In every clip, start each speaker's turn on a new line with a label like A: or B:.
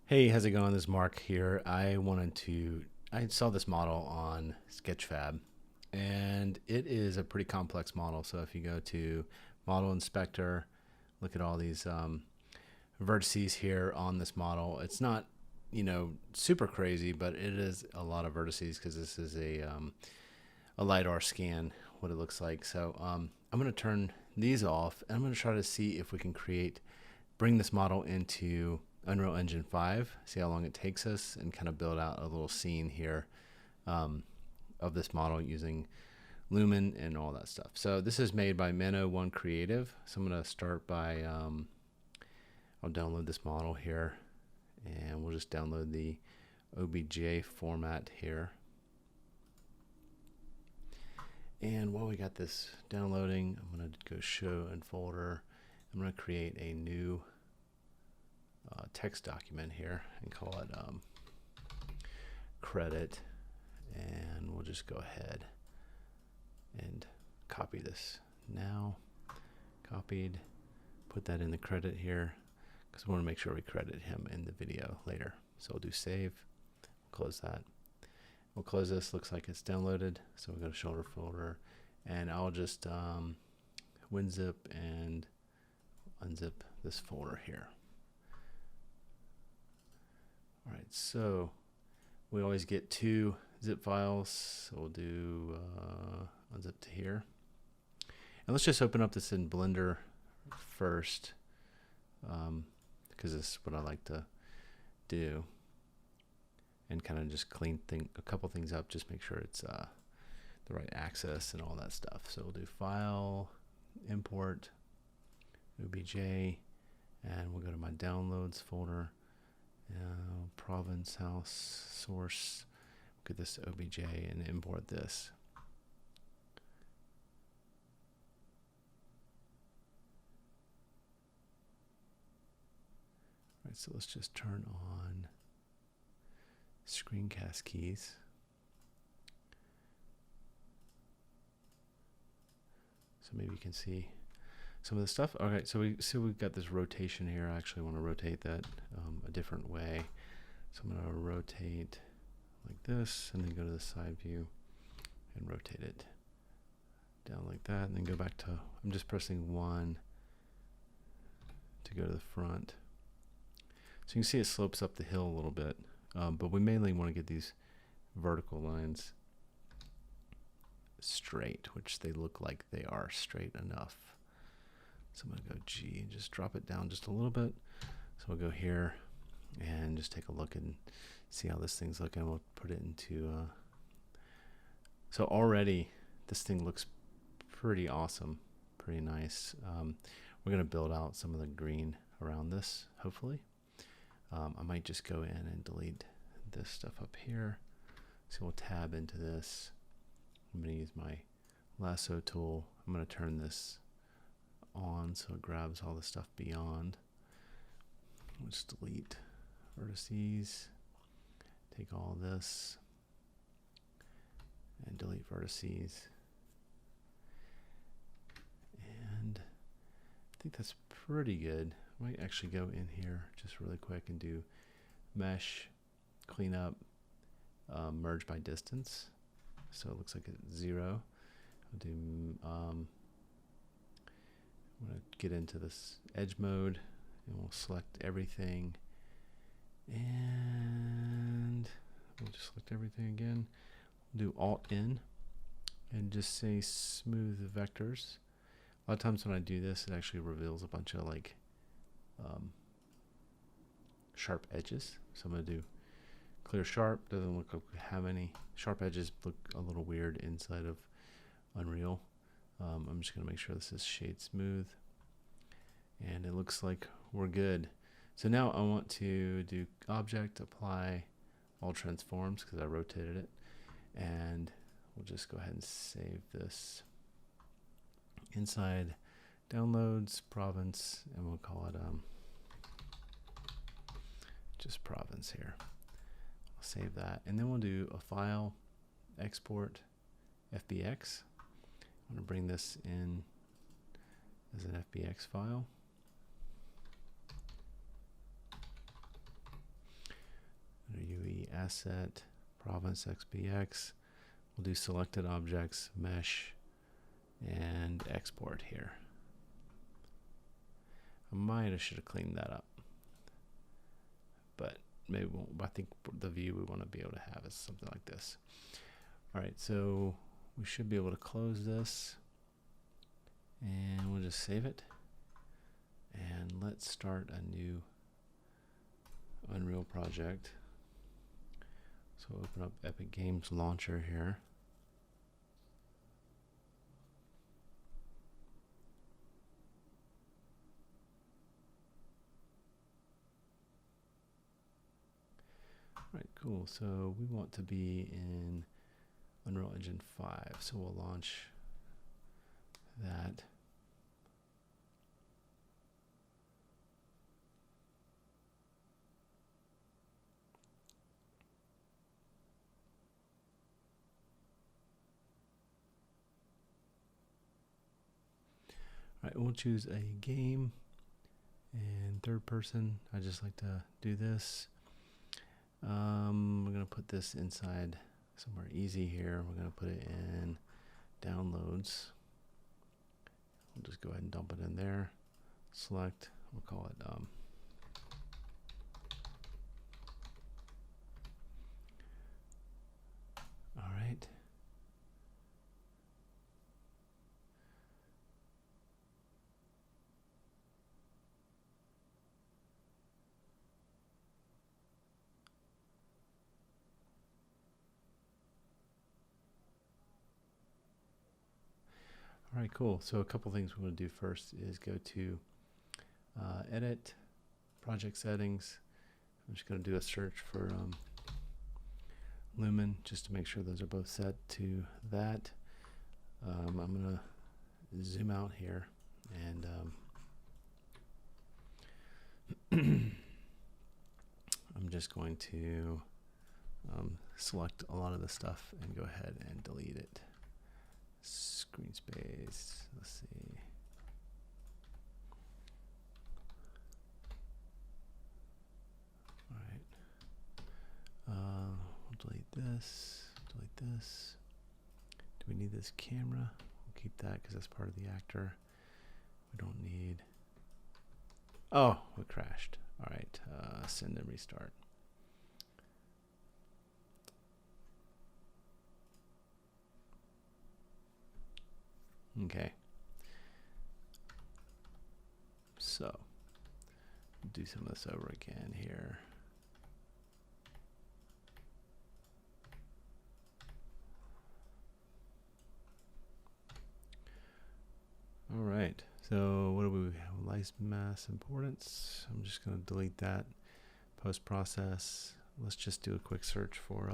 A: Hey, how's it going? This is Mark here. I saw this model on Sketchfab, and it is a pretty complex model. So if you go to Model Inspector, look at all these vertices here on this model. It's not, super crazy, but it is a lot of vertices because this is a Lidar scan, what it looks like. So I'm going to turn these off, and I'm going to try to see if we can bring this model into Unreal Engine 5, see how long it takes us, and kind of build out a little scene here of this model using Lumen and all that stuff. So this is made by Mano1 Creative. So I'm going to start by, I'll download this model here, and we'll just download the OBJ format here. And while we got this downloading, I'm going to go Show and Folder. I'm going to create a new text document here and call it credit, and we'll just go ahead and copy this now. Copied, put that in the credit here because we want to make sure we credit him in the video later. So we'll do save, close that. We'll close this. Looks like it's downloaded, so we'll go to shoulder folder, and I'll just WinZip and unzip this folder here. All right, so we always get two zip files, so we'll do unzip to here. And let's just open up this in Blender first, because this is what I like to do, and kind of just clean a couple things up, just make sure it's the right access and all that stuff. So we'll do File, Import, OBJ, and we'll go to my Downloads folder. Province, house, source, get this OBJ and import this. All right, so let's just turn on screencast keys. So maybe you can see some of the stuff. All right, so we've got this rotation here. I actually want to rotate that a different way. So I'm going to rotate like this, and then go to the side view and rotate it down like that, and then go back to, I'm just pressing 1 to go to the front. So you can see it slopes up the hill a little bit, but we mainly want to get these vertical lines straight, which they look like they are straight enough. So I'm going to go G and just drop it down just a little bit. So we'll go here and just take a look and see how this thing's looking. We'll put it into, so already this thing looks pretty awesome, pretty nice. We're going to build out some of the green around this, hopefully. I might just go in and delete this stuff up here. So we'll tab into this. I'm going to use my lasso tool. I'm going to turn this on so it grabs all the stuff beyond. We'll just delete vertices, take all this and delete vertices, and I think that's pretty good. I might actually go in here just really quick and do mesh, clean up, merge by distance, so it looks like it's 0. I'll do I'm going to get into this edge mode, and we'll select everything, and we'll just select everything again. We'll do Alt-N and just say smooth vectors. A lot of times when I do this, it actually reveals a bunch of like sharp edges. So I'm going to do clear sharp. Doesn't look like we have any sharp edges. Look a little weird inside of Unreal. I'm just going to make sure this is shade smooth, and it looks like we're good. So now I want to do object, apply all transforms because I rotated it, and we'll just go ahead and save this inside downloads, province, and we'll call it just province here. I'll save that, and then we'll do a file, export, FBX. I'm going to bring this in as an FBX file. UE asset, province XBX. We'll do selected objects, mesh, and export here. I should have cleaned that up, but maybe we won't. I think the view we want to be able to have is something like this. All right, so we should be able to close this, and we'll just save it. And let's start a new Unreal project. So open up Epic Games Launcher here. All right, cool. So we want to be in Unreal Engine 5. So we'll launch that. All right, we'll choose a game and third person. I just like to do this. We're going to put this inside somewhere easy here. We're going to put it in downloads. We'll just go ahead and dump it in there. Select, we'll call it all right. All right, cool. So a couple things we're going to do first is go to edit, project settings. I'm just going to do a search for Lumen just to make sure those are both set to that. I'm going to zoom out here and I'm just going to select a lot of the stuff and go ahead and delete it. Screen space, let's see. All right. We'll delete this, delete this. Do we need this camera? We'll keep that because that's part of the actor. We don't need. Oh, it crashed. All right, send and restart. Okay. So, do some of this over again here. All right. So what do we have? License mass importance. I'm just going to delete that. Post process. Let's just do a quick search for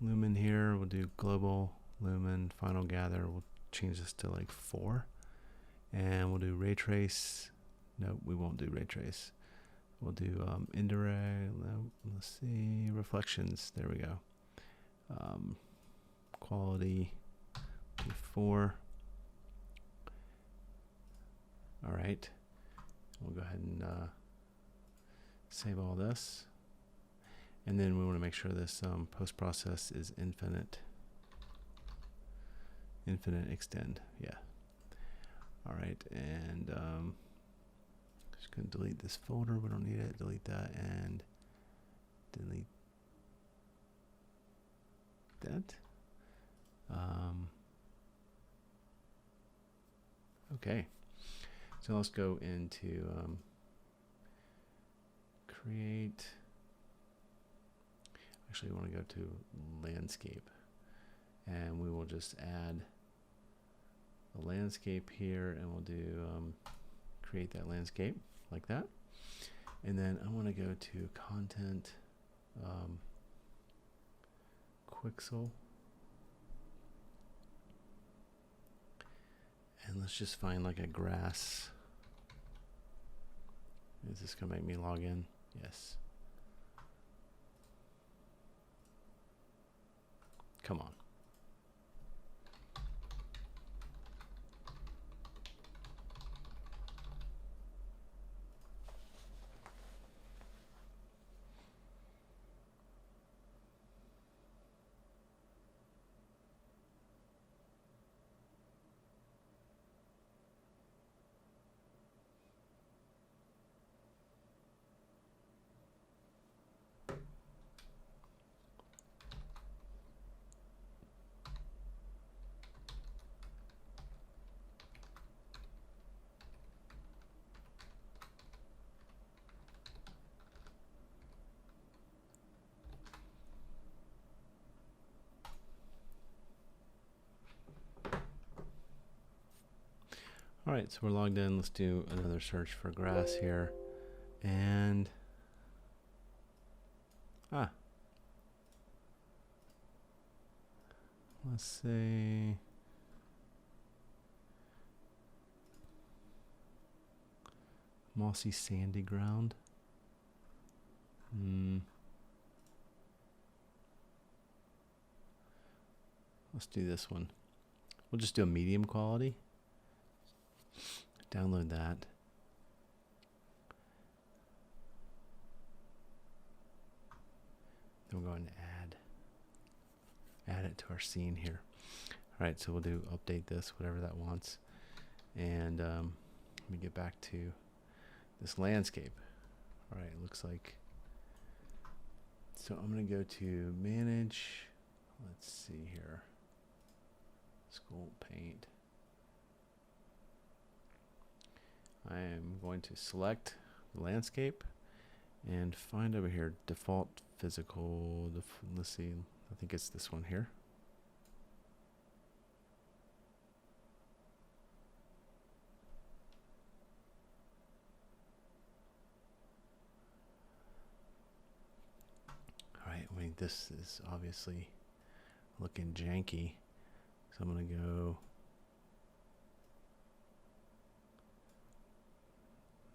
A: Lumen here. We'll do global Lumen final gather. We'll change this to like 4, and we'll do ray trace. No, we won't do ray trace. We'll do indirect. Let's see, reflections. There we go. Quality 4. All right. We'll go ahead and save all this, and then we want to make sure this post process is infinite. Infinite extend, yeah. All right, and just gonna delete this folder. We don't need it. Delete that and delete that. Okay, so let's go into create. Actually, we want to go to landscape, and we will just add a landscape here, and we'll do create that landscape like that. And then I want to go to content Quixel, and let's just find like a grass. Is this gonna make me log in? Yes. Come on. All right, so we're logged in. Let's do another search for grass here. And, let's say, mossy sandy ground. Let's do this one. We'll just do a medium quality. Download that. Then we're going to add it to our scene here. All right, so we'll do update this, whatever that wants. And let me get back to this landscape. All right, looks like, so I'm going to go to manage. Let's see here. School paint. I am going to select the landscape and find over here default physical. Let's see, I think it's this one here. All right, I mean, this is obviously looking janky, so I'm going to go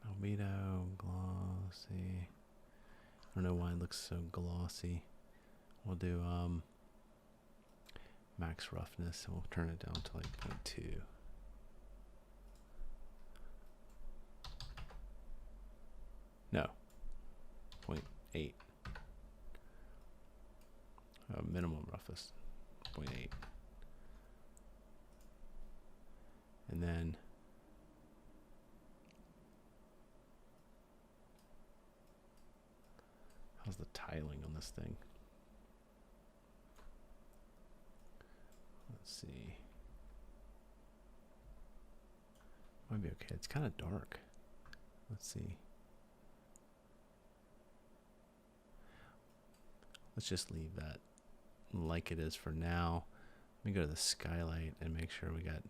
A: albedo, glossy. I don't know why it looks so glossy. We'll do max roughness, and we'll turn it down to like 0.2. No, 0.8. Minimum roughness, 0.8. And then how's the tiling on this thing? Let's see. Might be okay. It's kind of dark. Let's see. Let's just leave that like it is for now. Let me go to the skylight and make sure we got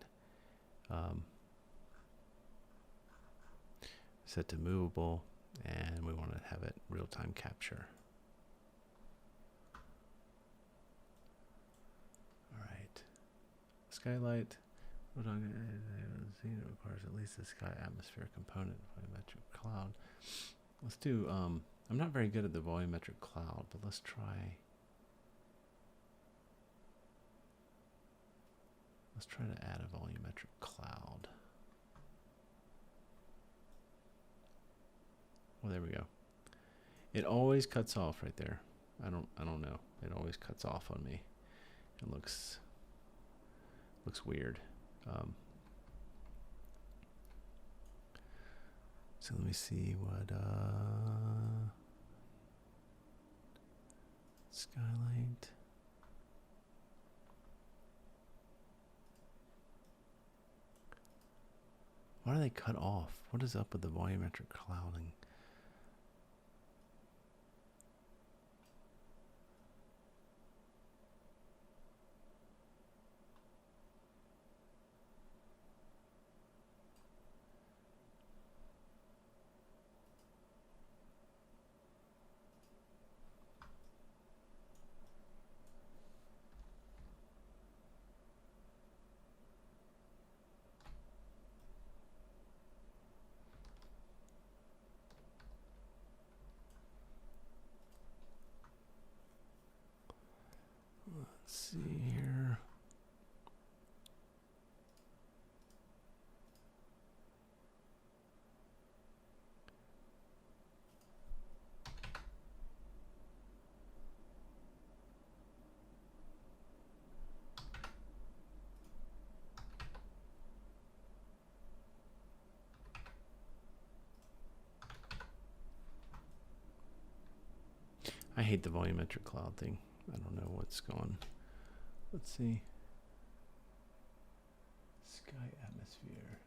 A: set to movable, and we want to have it real-time capture. All right, skylight. It requires at least a sky atmosphere component, volumetric cloud. Let's do. I'm not very good at the volumetric cloud, but let's try. Let's try to add a volumetric cloud. Well, there we go. It always cuts off right there. I don't know. It always cuts off on me. It looks weird. So let me see what skylight. Why are they cut off? What is up with the volumetric clouding? Let's see here. I hate the volumetric cloud thing. I don't know what's going. Let's see. Sky atmosphere.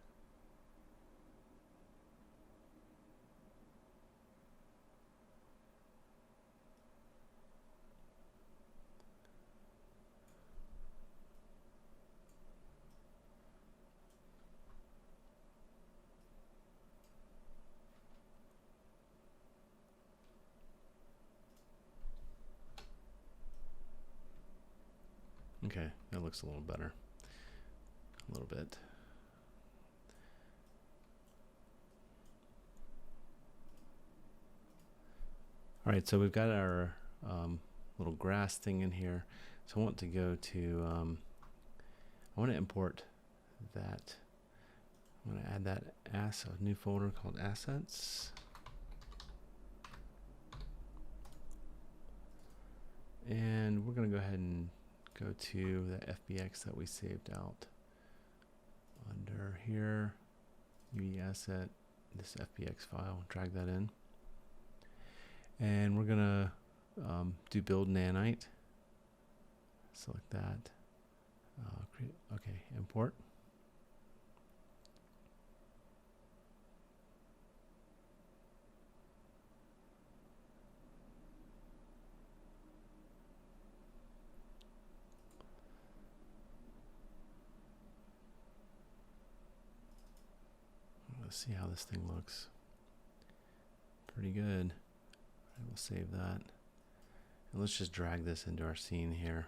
A: Okay, that looks a little better. A little bit. All right, so we've got our little grass thing in here. So I want to go to, I want to import that. I'm going to add that as a new folder called assets. And we're going to go ahead and go to the FBX that we saved out under here, UE asset, this FBX file, drag that in. And we're going to do build nanite. Select that. Okay, import. Let's see how this thing looks. Pretty good. We'll save that. And let's just drag this into our scene here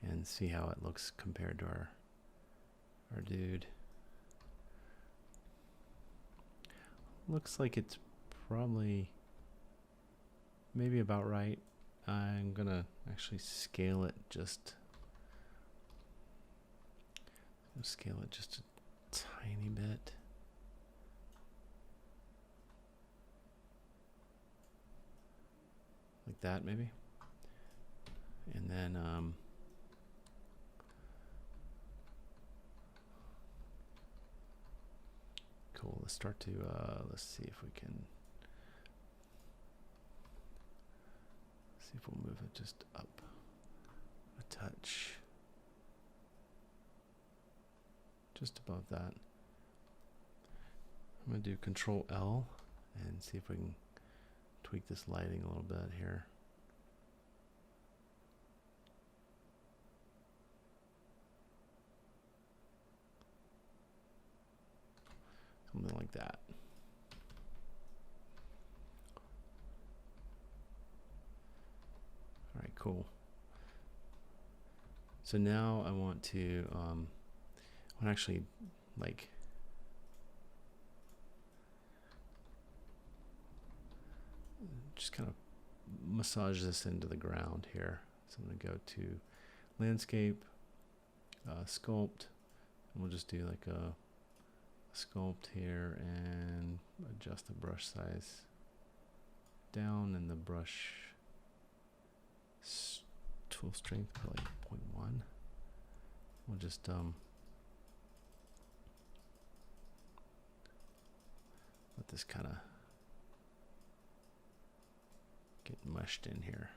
A: and see how it looks compared to our dude. Looks like it's probably maybe about right. I'm gonna actually scale it just a tiny bit. Like that maybe. And then cool, let's start to let's see if we can see if we'll move it just up a touch. Just above that. I'm going to do Control L and see if we can tweak this lighting a little bit here. Something like that. All right, cool. So now I want to actually like just kind of massage this into the ground here. So I'm going to go to landscape, sculpt, and we'll just do like a sculpt here and adjust the brush size down and the brush tool strength probably 0.1. We'll just let this kind of get mushed in here,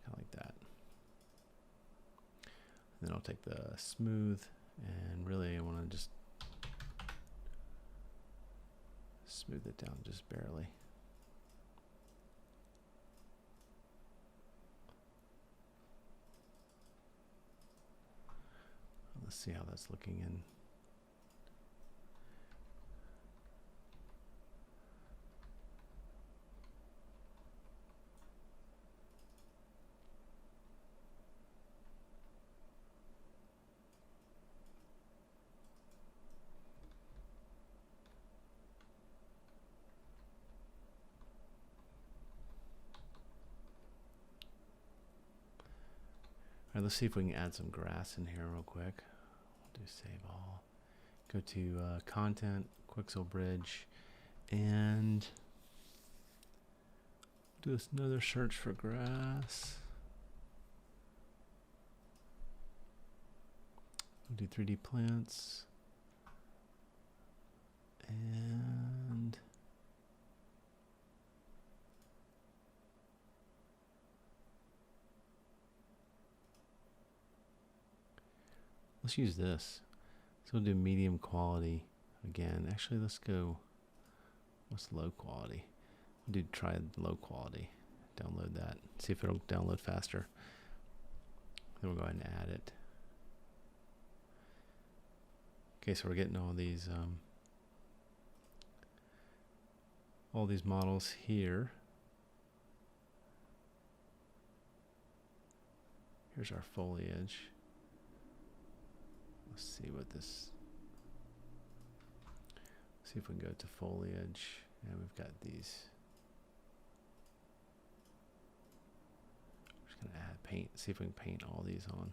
A: kind of like that. And then I'll take the smooth and really I want to just smooth it down just barely. Let's see how that's looking in. All right, let's see if we can add some grass in here real quick. We'll do save all. Go to content, Quixel Bridge, and do another search for grass. We'll do 3D plants. And let's use this. So we'll do medium quality again. Actually, let's go, what's low quality? We'll do try low quality. Download that. See if it'll download faster. Then we'll go ahead and add it. Okay, so we're getting all these models here. Here's our foliage. Let's see what this. See if we can go to foliage. And we've got these. We're just gonna add paint. See if we can paint all these on.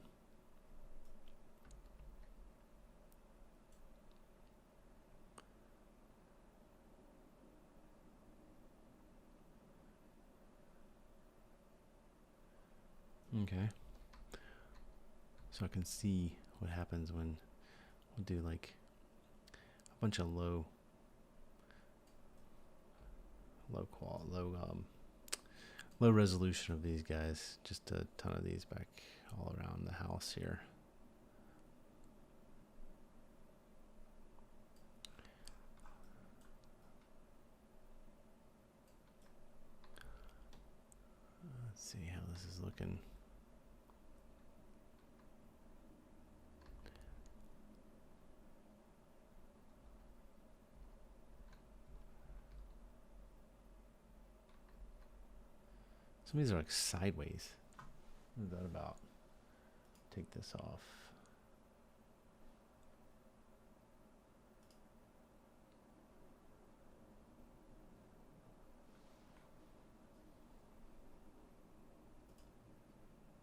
A: Okay. So I can see what happens when we'll do like a bunch of low resolution of these guys. Just a ton of these back all around the house here. Let's see how this is looking. Some of these are like sideways. What is that about? Take this off.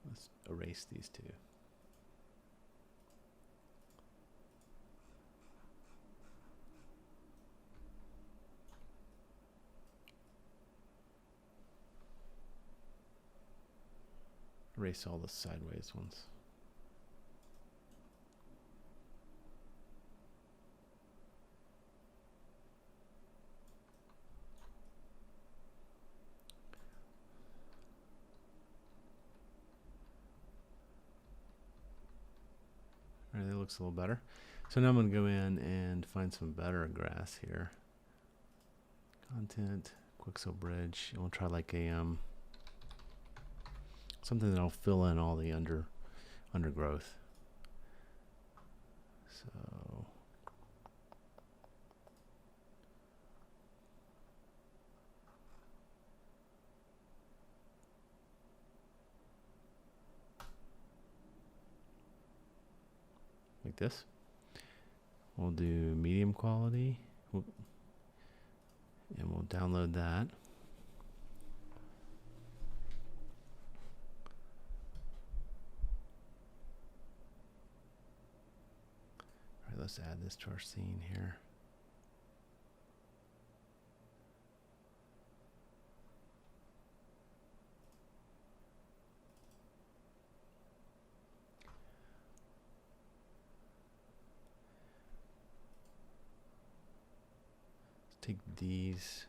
A: Let's erase these two. Erase all the sideways ones. All right, that looks a little better. So now I'm going to go in and find some better grass here. Content, Quixel Bridge. And we'll try like a something that'll fill in all the undergrowth. So like this. We'll do medium quality, and we'll download that. Let's add this to our scene here. Let's take these.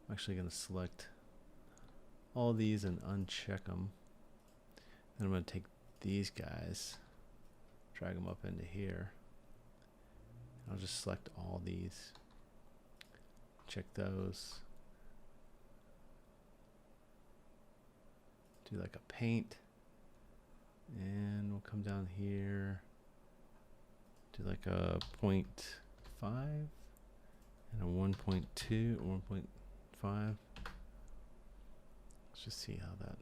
A: I'm actually going to select all these and uncheck them. Then I'm going to take these guys, drag them up into here. I'll just select all these, check those, do like a paint, and we'll come down here, do like a 0.5 and a 1.2, 1.5. Let's just see how that.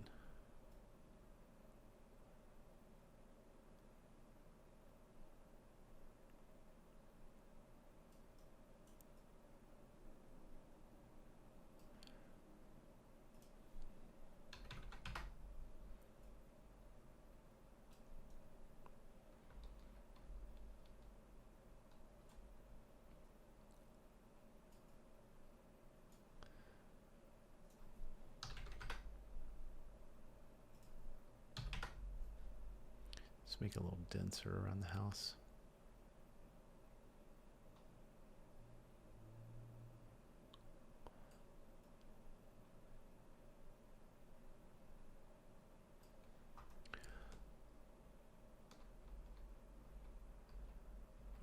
A: Make it a little denser around the house.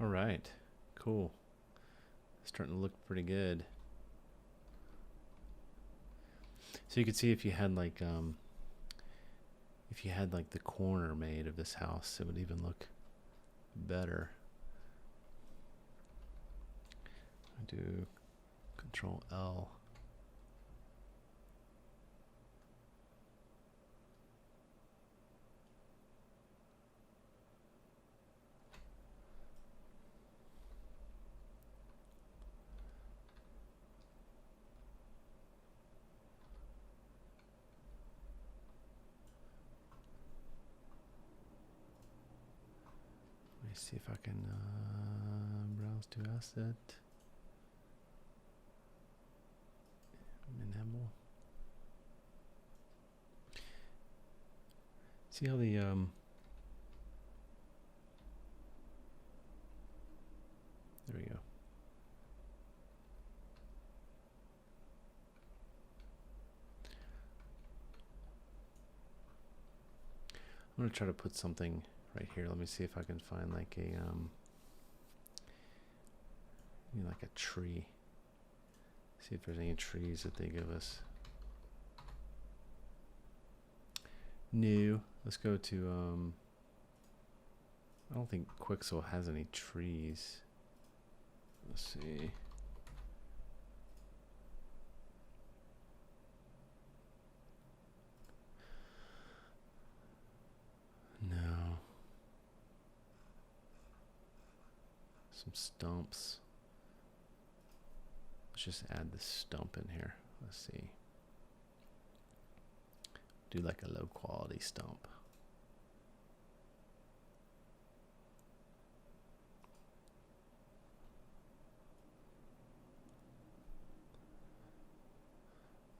A: All right, cool. Starting to look pretty good. So you could see if you had like the corner made of this house, it would even look better. I do Control L. see if I can browse to asset. Enable. See how the there we go. I'm gonna try to put something right here. Let me see if I can find like a like a tree. See if there's any trees that they give us. New. Let's go to I don't think Quixel has any trees. Let's see. No. Some stumps. Let's just add this stump in here. Let's see. Do like a low quality stump.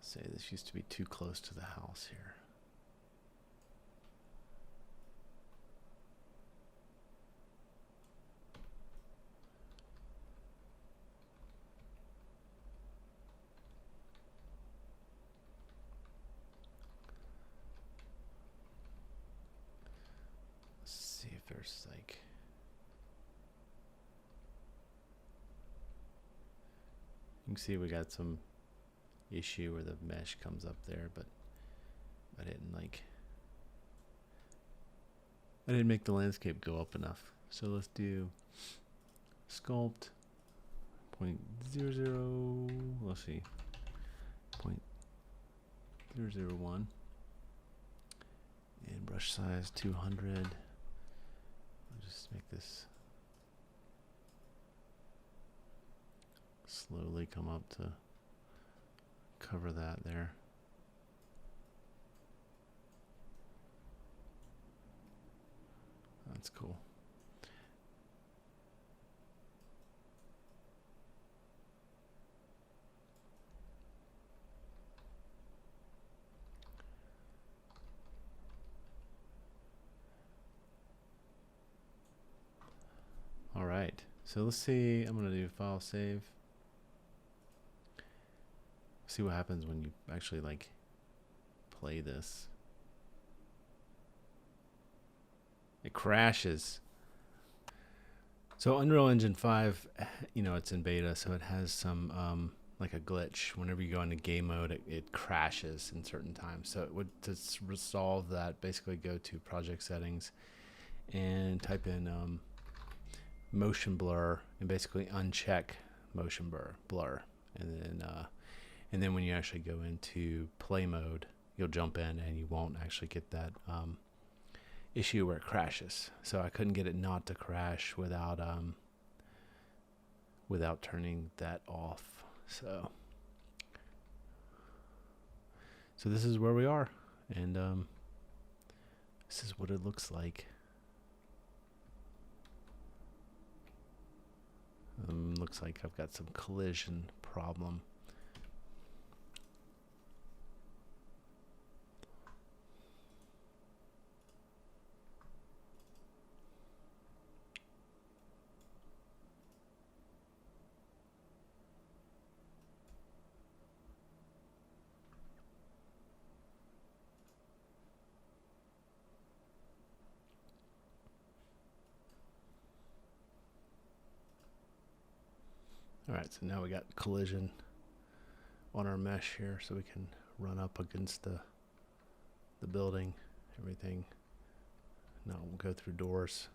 A: Say this used to be too close to the house here. Let's see if there's like you can see we got some issue where the mesh comes up there, but I didn't make the landscape go up enough. So let's do sculpt 0.00, let's see, 0.001, and brush size 200. I'll just make this slowly come up to cover that there. That's cool. All right, so let's see. I'm gonna do file save. See what happens when you actually like play this. It crashes. So Unreal Engine 5, you know, it's in beta, so it has some like a glitch. Whenever you go into game mode, it crashes in certain times. So it would, to resolve that, basically go to project settings and type in motion blur and basically uncheck motion blur, and then when you actually go into play mode, you'll jump in and you won't actually get that issue where it crashes. So I couldn't get it not to crash without turning that off. So this is where we are, and this is what it looks like. Looks like I've got some collision problem. All right, so now we got collision on our mesh here, so we can run up against the building, everything. Now we'll go through doors.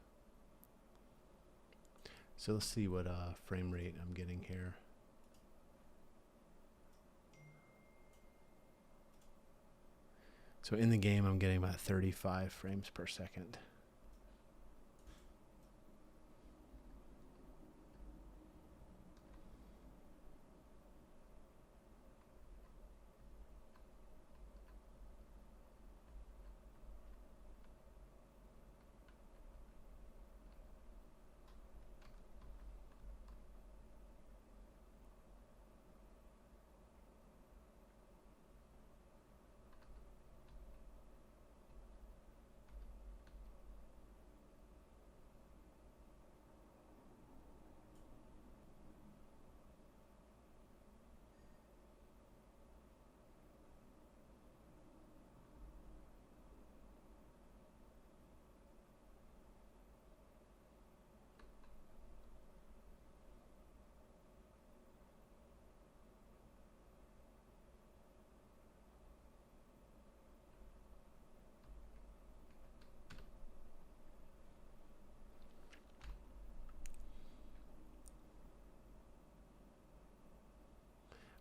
A: So let's see what frame rate I'm getting here. So in the game, I'm getting about 35 frames per second.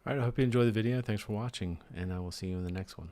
A: All right, I hope you enjoy the video. Thanks for watching, and I will see you in the next one.